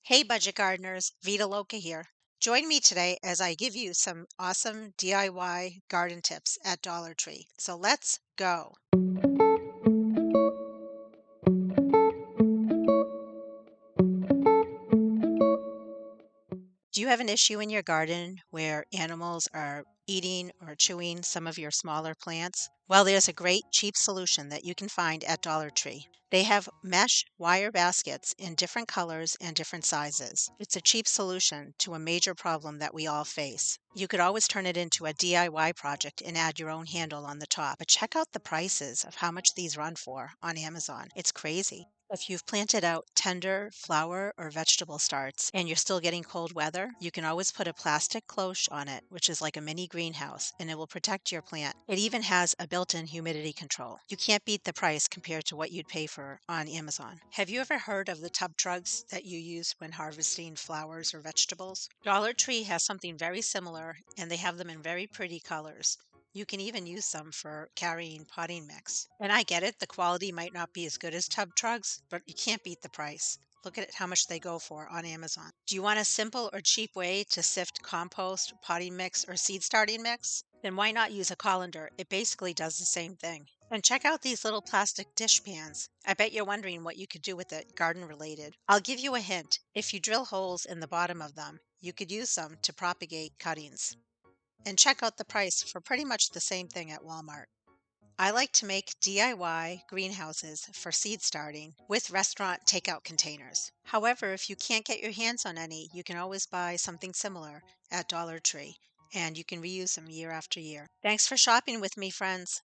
Hey, budget gardeners, Vita Loca here. Join me today as I give you some awesome DIY garden tips at Dollar Tree. So let's go. Do you have an issue in your garden where animals are eating or chewing some of your smaller plants? Well, there's a great cheap solution that you can find at Dollar Tree. They have mesh wire baskets in different colors and different sizes. It's a cheap solution to a major problem that we all face. You could always turn it into a DIY project and add your own handle on the top. But check out the prices of how much these run for on Amazon. It's crazy. If you've planted out tender flower or vegetable starts and you're still getting cold weather, you can always put a plastic cloche on it, which is like a mini greenhouse, and it will protect your plant. It even has a built-in humidity control. You can't beat the price compared to what you'd pay for on Amazon. Have you ever heard of the tub trucks that you use when harvesting flowers or vegetables? Dollar Tree has something very similar, and they have them in very pretty colors. You can even use some for carrying potting mix. And I get it, the quality might not be as good as tub trucks, but you can't beat the price. Look at how much they go for on Amazon. Do you want a simple or cheap way to sift compost, potting mix, or seed starting mix? Then why not use a colander? It basically does the same thing. And check out these little plastic dish pans. I bet you're wondering what you could do with it garden related. I'll give you a hint. If you drill holes in the bottom of them, you could use them to propagate cuttings. And check out the price for pretty much the same thing at Walmart. I like to make DIY greenhouses for seed starting with restaurant takeout containers. However, if you can't get your hands on any, you can always buy something similar at Dollar Tree and you can reuse them year after year. Thanks for shopping with me, friends.